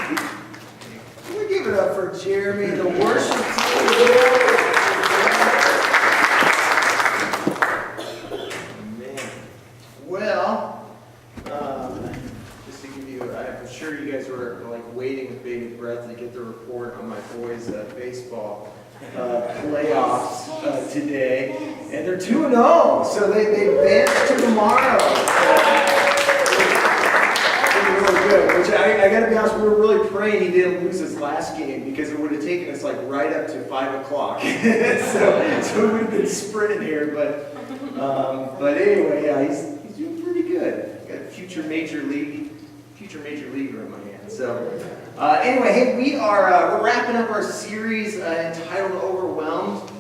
We give it up for Jeremy, the worship team. Man. Well, just to give you, I'm sure you guys were like waiting with bated breath to get the report on my boys' baseball playoffs today, and they're 2-0, so they advanced to tomorrow. Really good. Which I got to be honest, we were really praying he didn't lose his last game because it would have taken us like right up to 5 o'clock. so we would have been sprinting here, but anyway, yeah, he's doing pretty good. Got a future major leaguer in my hand. So anyway, hey, we're wrapping up our series entitled Overwhelmed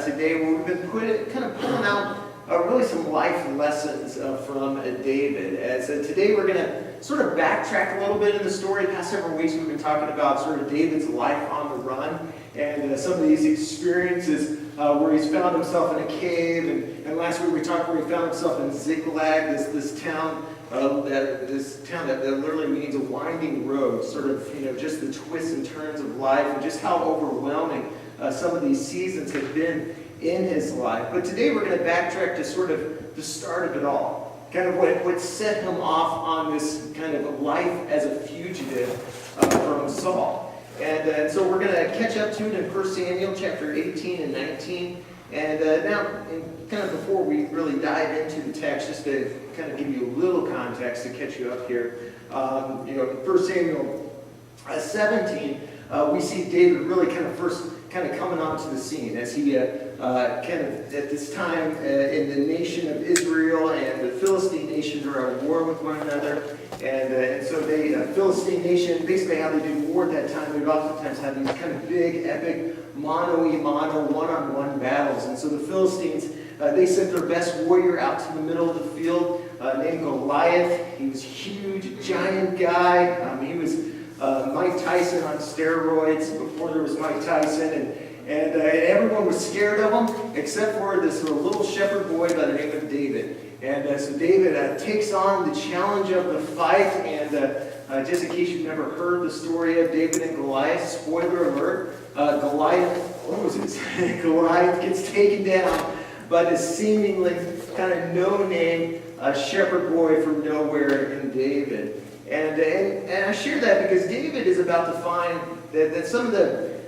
today, where we've been pulling out really some life lessons from David. As today we're going to sort of backtrack a little bit in the story. The past several weeks we've been talking about sort of David's life on the run and some of these experiences where he's found himself in a cave. And last week we talked where he found himself in Ziklag, this town that literally means a winding road, sort of, just the twists and turns of life and just how overwhelming some of these seasons have been in his life. But today we're going to backtrack to sort of the start of it all, kind of what set him off on this kind of life as a fugitive from Saul. And so we're going to catch up to it in 1 Samuel chapter 18 and 19. And now, kind of before we really dive into the text, just to kind of give you a little context to catch you up here, 1 Samuel 17, we see David really kind of coming onto the scene as he kind of at this time in the nation of Israel and the Philistine nations are at war with one another. And so the Philistine nation, basically how they did war at that time, they would oftentimes have these kind of big, epic, mano-a-mano, one-on-one battles. And so the Philistines, they sent their best warrior out to the middle of the field named Goliath. He was huge, giant guy. He was Mike Tyson on steroids before there was Mike Tyson. And everyone was scared of him except for this little shepherd boy by the name of David. And so David takes on the challenge of the fight. And just in case you've never heard the story of David and Goliath, spoiler alert, Goliath gets taken down by this seemingly kind of no-name shepherd boy from nowhere in David. And I share that because David is about to find that some of the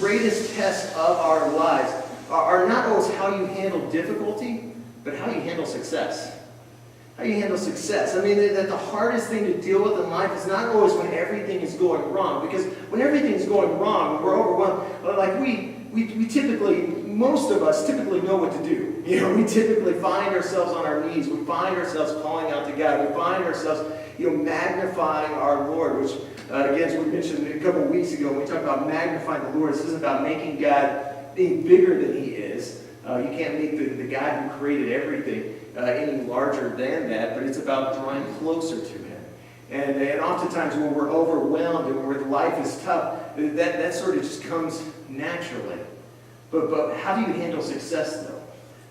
greatest tests of our lives are not always how you handle difficulty, but how you handle success. How you handle success. I mean, that the hardest thing to deal with in life is not always when everything is going wrong. Because when everything's going wrong, when we're overwhelmed, like we typically, most of us typically know what to do. We typically find ourselves on our knees. We find ourselves calling out to God. We find ourselves, magnifying our Lord, which, again, as we mentioned a couple of weeks ago, when we talked about magnifying the Lord, this isn't about making God being bigger than He is. You can't make the God who created everything any larger than that, but it's about drawing closer to Him. And oftentimes when we're overwhelmed and where life is tough, that sort of just comes naturally. But how do you handle success, though?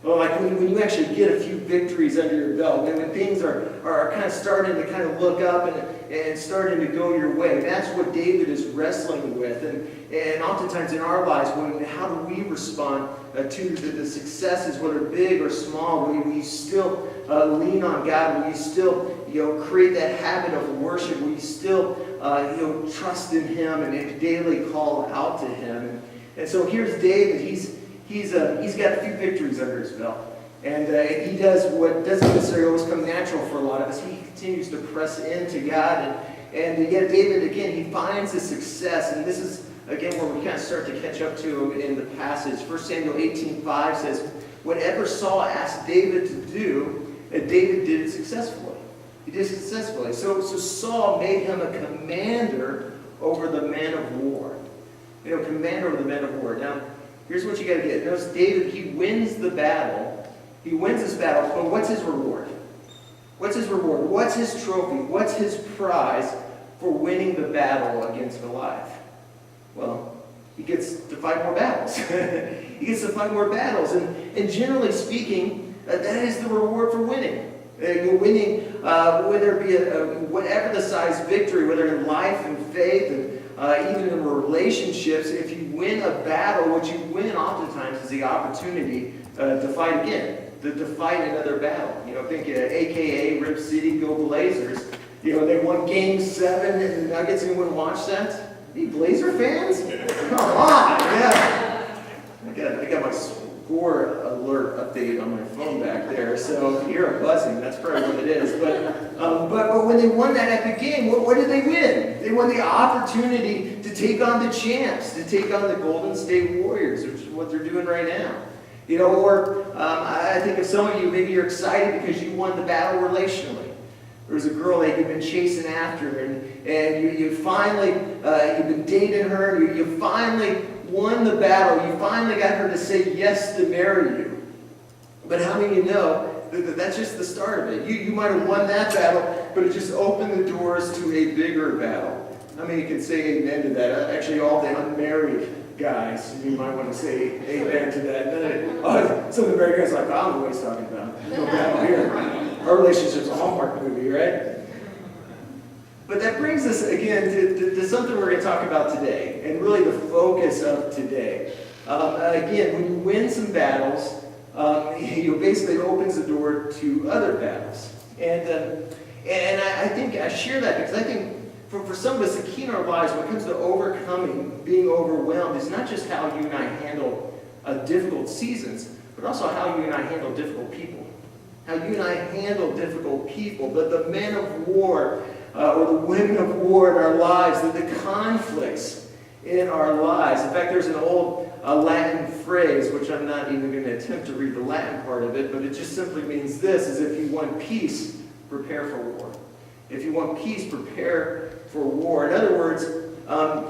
Well, like when you actually get a few victories under your belt, when things are kind of starting to kind of look up and starting to go your way, that's what David is wrestling with. And oftentimes in our lives, how do we respond to the successes, whether big or small? Will you still lean on God? Will you still create that habit of worship? Will you still trust in Him and daily call out to Him? And so here's David. He's got a few victories under his belt. And he does what doesn't necessarily always come natural for a lot of us. He continues to press into God. And yet David, again, he finds his success. And this is, again, where we kind of start to catch up to him in the passage. 1 Samuel 18:5 says, whatever Saul asked David to do, David did it successfully. He did it successfully. So Saul made him a commander over the men of war. Commander over the men of war. Now, here's what you got to get. Notice David, he wins the battle. He wins this battle, but what's his reward? What's his reward? What's his trophy? What's his prize for winning the battle against Goliath? Well, he gets to fight more battles. He gets to fight more battles. And generally speaking, that is the reward for winning. Winning, whether it be whatever the size victory, whether in life and faith and even in relationships, if you win a battle, what you win oftentimes is the opportunity to fight again, to fight another battle. Think AKA Rip City, go Blazers. They won Game 7 in the Nuggets. Anyone watch that? Any Blazer fans? Come on, yeah. I got my score alert updated on my phone back there, so you're a buzzing. That's probably what it is. But when they won that epic game, what did they win? They won the opportunity to take on the champs, to take on the Golden State Warriors, which is what they're doing right now. I think of some of you, maybe you're excited because you won the battle relationally. There was a girl that you've been chasing after, and you finally, you've been dating her, you finally won the battle. You finally got her to say yes to marry you. But how many of you know that that's just the start of it? You might have won that battle, but it just opened the doors to a bigger battle. How many can say amen to that? Actually, all the unmarried guys, you might want to say amen to that. Some of the married guys are like, I don't know what he's talking about. No battle here. Our relationship's a Hallmark movie, right? But that brings us, again, to something we're going to talk about today, and really the focus of today. Again, when you win some battles, basically it opens the door to other battles. And I think I share that because I think for some of us, the key in our lives when it comes to overcoming, being overwhelmed, is not just how you and I handle difficult seasons, but also how you and I handle difficult people. How you and I handle difficult people, the men of war, or the women of war in our lives, the conflicts in our lives. In fact, there's an old Latin phrase, which I'm not even going to attempt to read the Latin part of it, but it just simply means this, is if you want peace, prepare for war. If you want peace, prepare for war. In other words,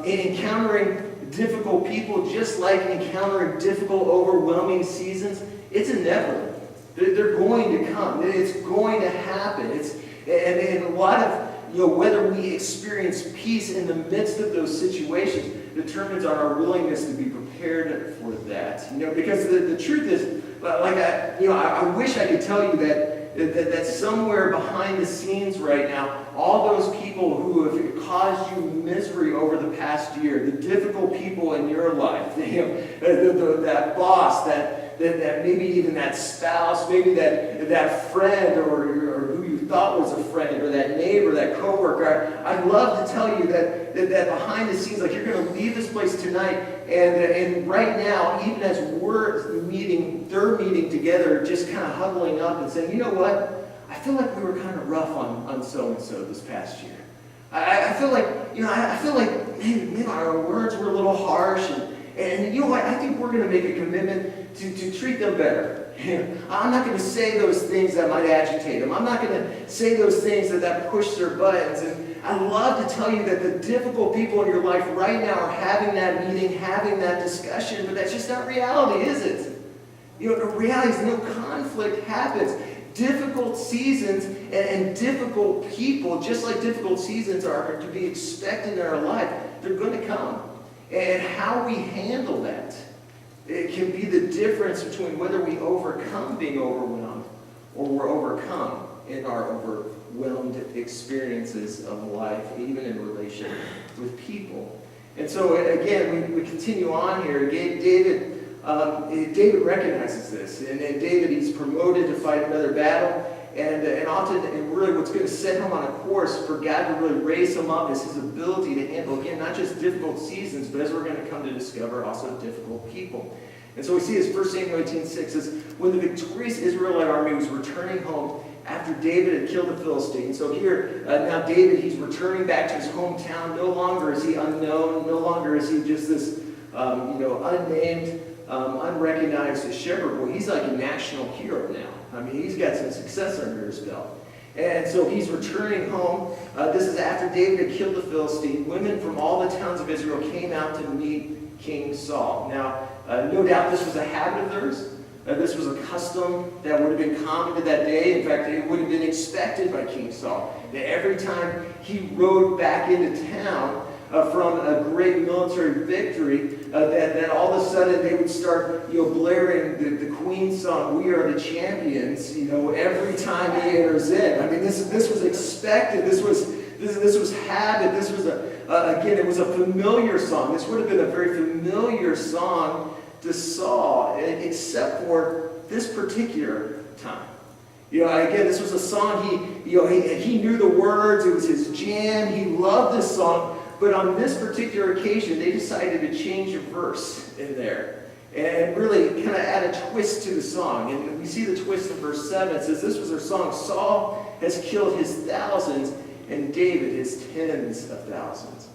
in encountering difficult people, just like encountering difficult, overwhelming seasons, it's inevitable. They're going to come. It's going to happen. And a lot of, whether we experience peace in the midst of those situations determines on our willingness to be prepared for that. Because the truth is, I wish I could tell you that somewhere behind the scenes right now, all those people who have caused you misery over the past year, the difficult people in your life, that boss, that maybe even that spouse, maybe that friend or who you thought was a friend, or that neighbor, that coworker. I'd love to tell you that behind the scenes, like you're going to leave this place tonight, and right now, even as they're meeting together, just kind of huddling up and saying, you know what? I feel like we were kind of rough on so-and-so this past year. I feel like, maybe our words were a little harsh, and you know what? I think we're going to make a commitment to treat them better. I'm not going to say those things that might agitate them. I'm not going to say those things that push their buttons. And I love to tell you that the difficult people in your life right now are having that meeting, having that discussion, but that's just not reality, is it? The reality is no conflict happens. Difficult seasons and difficult people, just like difficult seasons are to be expected in our life, they're going to come. And how we handle that, it can be the difference between whether we overcome being overwhelmed or we're overcome in our overwhelmed experiences of life, even in relation with people. And so, again, we continue on here. David recognizes this. And David, he's promoted to fight another battle. And often, and really what's going to set him on a course for God to really raise him up is his ability to handle, again, not just difficult seasons, but as we're going to come to discover, also difficult people. And so we see as 1 Samuel 18:6 says, when the victorious Israelite army was returning home after David had killed the Philistines. So here, now David, he's returning back to his hometown. No longer is he unknown. No longer is he just this, unnamed, unrecognized shepherd boy. He's like a national hero now. I mean, he's got some success under his belt. And so he's returning home. This is after David had killed the Philistine. Women from all the towns of Israel came out to meet King Saul. Now, no doubt this was a habit of theirs. This was a custom that would have been common to that day. In fact, it would have been expected by King Saul. That every time he rode back into town from a great military victory, that all of a sudden they would start, blaring the Queen's song, "We Are the Champions," every time he enters in. I mean, this was expected. This was habit. This was again, it was a familiar song. This would have been a very familiar song to Saul, except for this particular time. Again, this was a song he knew the words. It was his jam. He loved this song. But on this particular occasion, they decided to change a verse in there and really kind of add a twist to the song. And we see the twist in verse 7. It says, this was their song, Saul has killed his thousands and David his tens of thousands.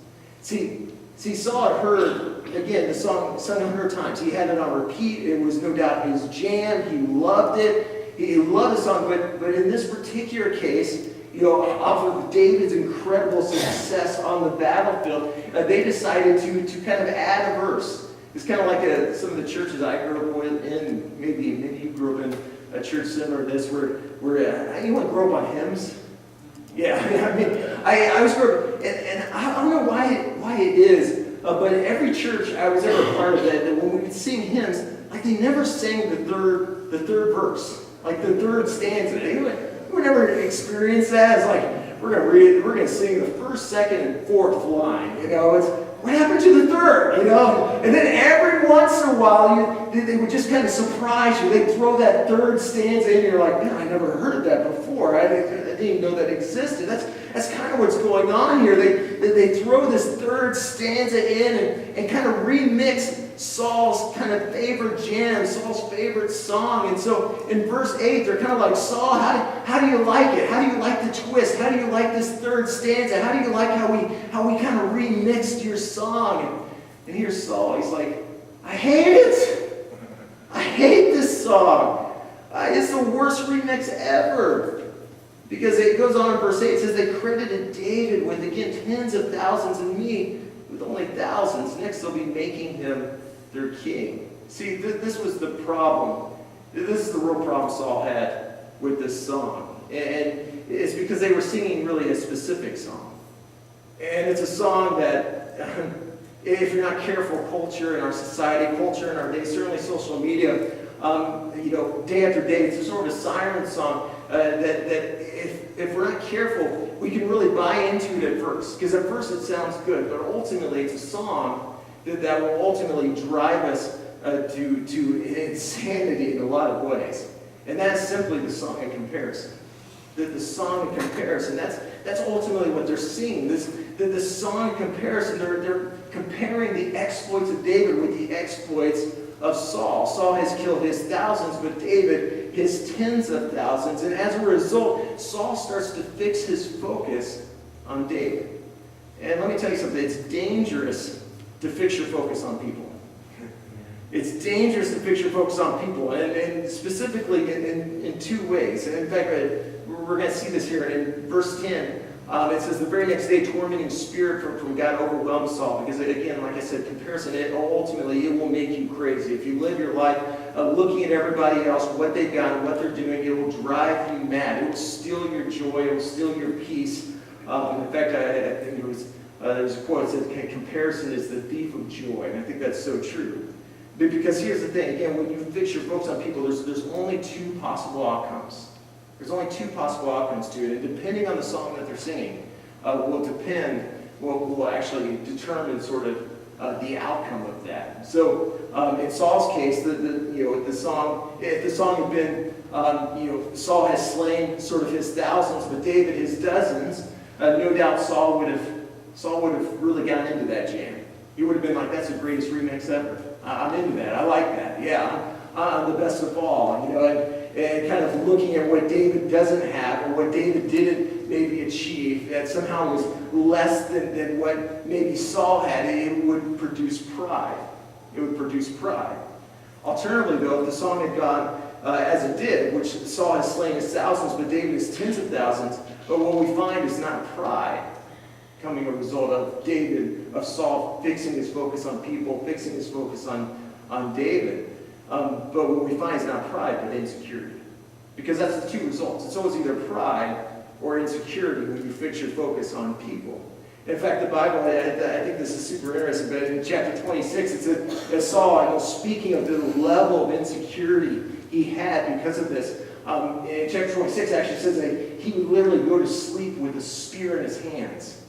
See, Saul had heard, again, the song sung 100 times. He had it on repeat. It was no doubt his jam. He loved it. He loved the song. But in this particular case, off of David's incredible success on the battlefield, they decided to kind of add a verse. It's kind of like some of the churches I grew up in. Maybe you grew up in a church similar to this, where anyone grew up on hymns? Yeah, I always grew up, and I don't know why it is, but in every church I was ever a part of that when we would sing hymns, like they never sang the third verse, like the third stanza. They would never experience that. It's like we're gonna sing the first, second, and fourth line. It's what happened to the third? And then every once in a while, they would just kind of surprise you. They'd throw that third stanza in, and you're like, man, I never heard that before. I didn't even know that existed. That's kind of what's going on here. They throw this third stanza in and kind of remix Saul's kind of favorite jam, Saul's favorite song. And so in verse 8, they're kind of like, Saul, how do you like it? How do you like the twist? How do you like this third stanza? How do you like how we kind of remixed your song? And here's Saul. He's like, I hate it. I hate this song. It's the worst remix ever. Because it goes on in verse 8, it says they credited David with, again, tens of thousands and me with only thousands. Next, they'll be making him their king. See, this was the problem. This is the real problem Saul had with this song. And it's because they were singing really a specific song. And it's a song that, if you're not careful, culture in our society, culture in our day, certainly social media, day after day, it's sort of a siren song that if we're not careful, we can really buy into it at first. Because at first it sounds good, but ultimately it's a song that will ultimately drive us to insanity in a lot of ways. And that's simply the song in comparison. The song in comparison, that's ultimately what they're singing. The song in comparison, they're comparing the exploits of David with the exploits of Saul. Saul has killed his thousands, but David his tens of thousands. And as a result, Saul starts to fix his focus on David. And let me tell you something, it's dangerous to fix your focus on people. It's dangerous to fix your focus on people, and specifically in two ways. And in fact, we're going to see this here in verse 10. It says, the very next day, tormenting spirit from God overwhelmed Saul. Because again, like I said, comparison, ultimately, it will make you crazy. If you live your life looking at everybody else, what they've got and what they're doing, it will drive you mad. It will steal your joy. It will steal your peace. In fact, I think there was a quote that said, comparison is the thief of joy. And I think that's so true. Because here's the thing, again, when you fix your focus on people, there's only two possible outcomes. There's only two possible outcomes to it, and depending on the song that they're singing, will actually determine sort of the outcome of that. So in Saul's case, if the song had been, Saul has slain sort of his thousands, but David his dozens, no doubt Saul would have really gotten into that jam. He would have been like, that's the greatest remix ever. I'm into that. I like that. Yeah, I'm the best of all. And kind of looking at what David doesn't have or what David didn't maybe achieve that somehow was less than what maybe Saul had, it would produce pride. It would produce pride. Alternatively, though, if the song had gone as it did, which Saul has slain his thousands, but David his tens of thousands, but what we find is not pride coming a result of Saul fixing his focus on people, fixing his focus on David. But what we find is not pride, but insecurity. Because that's the two results. It's always either pride or insecurity when you fix your focus on people. In fact, the Bible, I think this is super interesting, but in chapter 26, it says that Saul, speaking of the level of insecurity he had because of this, in chapter 26 actually says that he would literally go to sleep with a spear in his hands.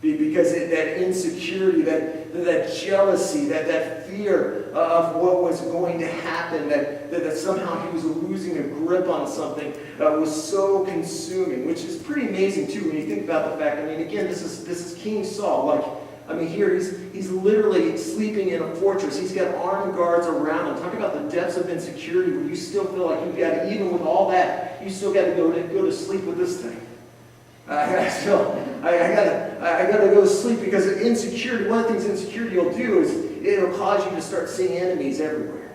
Because that insecurity, that jealousy, that fear of what was going to happen, that somehow he was losing a grip on something, was so consuming, which is pretty amazing too when you think about the fact. I mean, again, this is King Saul. Here he's literally sleeping in a fortress. He's got armed guards around him. Talk about the depths of insecurity where you still feel like you've got to, even with all that, you still got to go to sleep with this thing. I gotta go to sleep because of insecurity. One of the things insecurity will do is it'll cause you to start seeing enemies everywhere.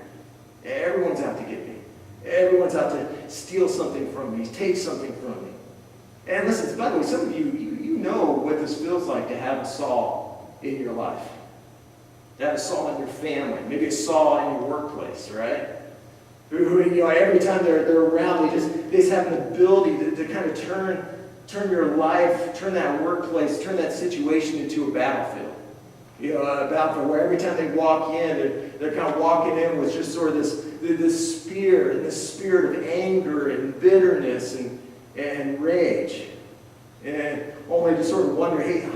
Everyone's out to get me. Everyone's out to steal something from me, take something from me. And listen, by the way, some of you know what this feels like to have a Saul in your life. To have a Saul in your family, maybe a Saul in your workplace, right? Who every time they're around, they just have an ability to kind of turn your life, turn that workplace, turn that situation into a battlefield. A battlefield where every time they walk in, they're kind of walking in with just sort of this spirit of anger and bitterness and rage. And only to sort of wonder, hey,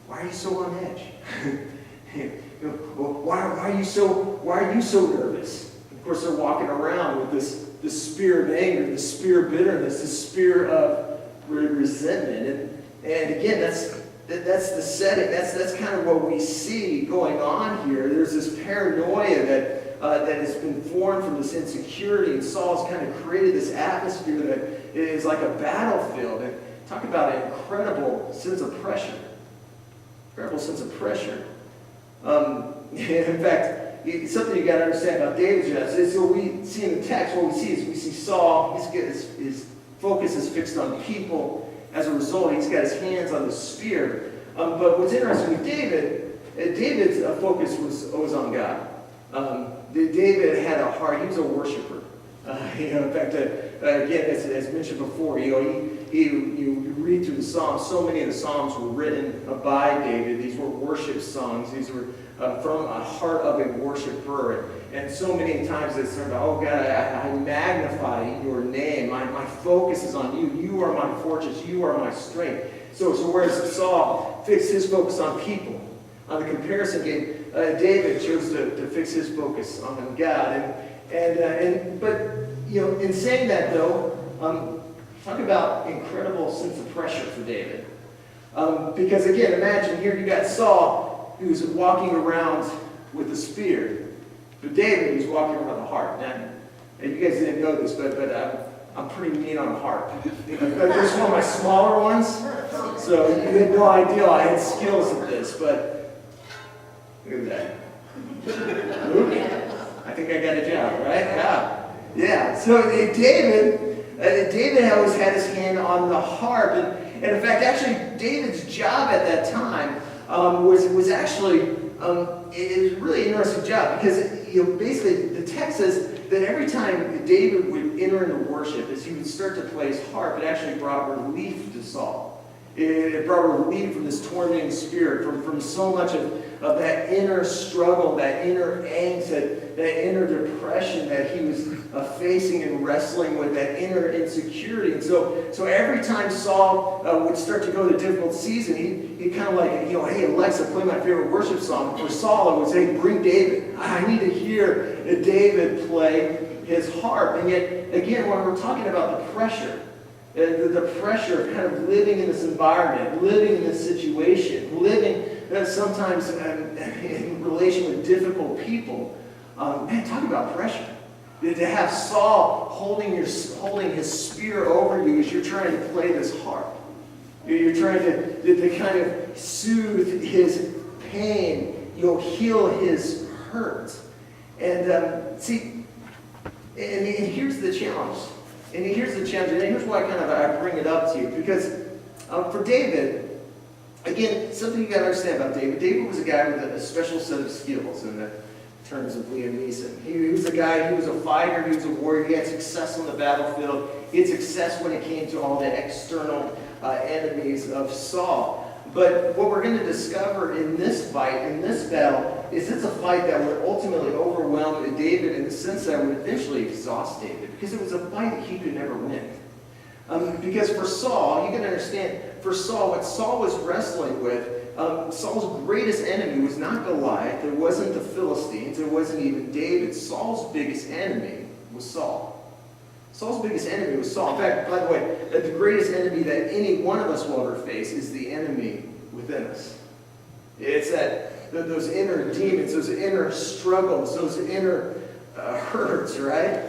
why are you so on edge? Why are you so nervous? Of course, they're walking around with this spirit of anger, this spirit of bitterness, this spirit of resentment, and again, that's the setting. That's kind of what we see going on here. There's this paranoia that has been formed from this insecurity, and Saul's kind of created this atmosphere that is like a battlefield. And talk about an incredible sense of pressure. Incredible sense of pressure. In fact, something you got to understand about David's job is what we see in the text. What we see Saul. His focus is fixed on people. As a result, he's got his hands on the spear. But what's interesting with David's focus was on God. David had a heart. He was a worshiper. In fact, again, as mentioned before, you read through the Psalms. So many of the Psalms were written by David. These were worship songs. These were from a heart of a worshiper. And so many times it's sort of, oh God, I magnify your name. My focus is on you. You are my fortress. You are my strength. So whereas Saul fixed his focus on people, on the comparison game, David chose to fix his focus on God. But in saying that though, talk about incredible sense of pressure for David. Because again, imagine here you got Saul who's walking around with a spear. But David, he's walking around with a harp. Now, and you guys didn't know this, but I'm pretty mean on a harp. This is one of my smaller ones, so you had no idea I had skills at this, but look at that. Luke, I think I got a job, right? Yeah. So David always had his hand on the harp, and in fact, actually, David's job at that time was actually. It was a really interesting job because basically the text says that every time David would enter into worship, as he would start to play his harp, it actually brought relief to Saul. It brought relief from this tormenting spirit, from so much of that inner struggle, that inner angst, that inner depression that he was facing and wrestling with, that inner insecurity. And so every time Saul would start to go to a difficult season, he'd kind of like, hey, Alexa, play my favorite worship song. For Saul, I would say, bring David. I need to hear David play his harp. And yet, again, when we're talking about the pressure, the pressure of kind of living in this environment, living in this situation, living sometimes in relation with difficult people. Man, talk about pressure. To have Saul holding his spear over you as you're trying to play this harp. You're trying to kind of soothe his pain. You'll heal his hurt. And see, and here's the challenge. And here's why I bring it up to you. Because for David, again, something you got to understand about David. David was a guy with a special set of skills in the terms of Liam Neeson. He was a guy, he was a fighter, he was a warrior, he had success on the battlefield. He had success when it came to all the external enemies of Saul. But what we're going to discover in this fight, in this battle, is it's a fight that would ultimately overwhelm David in the sense that it would eventually exhaust David. Because it was a fight that he could never win. Because for Saul, you can understand, for Saul, what Saul was wrestling with, Saul's greatest enemy was not Goliath. It wasn't the Philistines. It wasn't even David. Saul's biggest enemy was Saul. Saul's biggest enemy was Saul. In fact, by the way, the greatest enemy that any one of us will ever face is the enemy within us. It's those inner demons, those inner struggles, those inner hurts, right?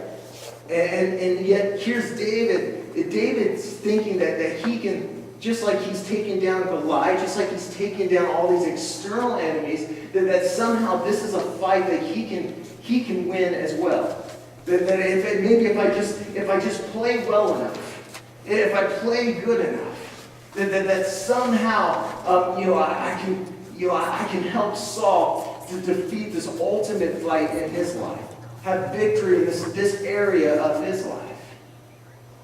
And yet here's David. David's thinking that he can, just like he's taken down Goliath, just like he's taken down all these external enemies, that somehow this is a fight that he can win as well. That if I just play well enough, if I play good enough, that somehow I can help Saul to defeat this ultimate fight in his life, have victory in this area of his life.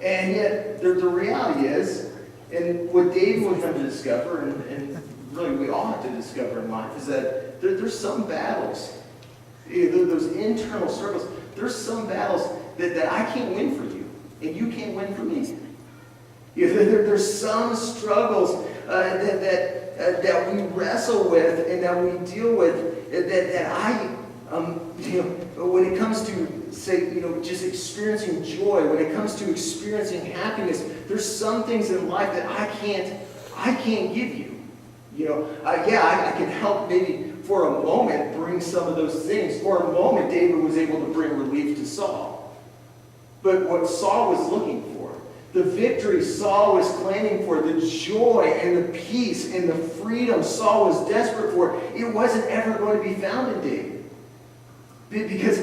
And yet the reality is, and what David would come to discover, and really we all have to discover in life, is that there's some battles, those internal struggles, there's some battles that I can't win for you, and you can't win for me. There's some struggles that we wrestle with and that we deal with that I, when it comes to, say, just experiencing joy, when it comes to experiencing happiness, there's some things in life that I can't give you. I can help maybe for a moment bring some of those things. For a moment, David was able to bring relief to Saul. But what Saul was looking for, the victory Saul was claiming for, the joy and the peace and the freedom Saul was desperate for, it wasn't ever going to be found in David. Because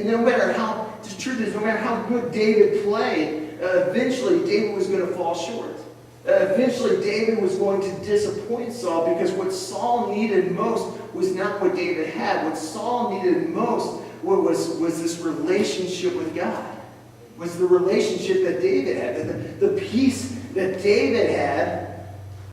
no matter how, the truth is, no matter how good David played, eventually David was going to fall short. Eventually David was going to disappoint Saul, because what Saul needed most was not what David had. What Saul needed most was this relationship with God. Was the relationship that David had. The peace that David had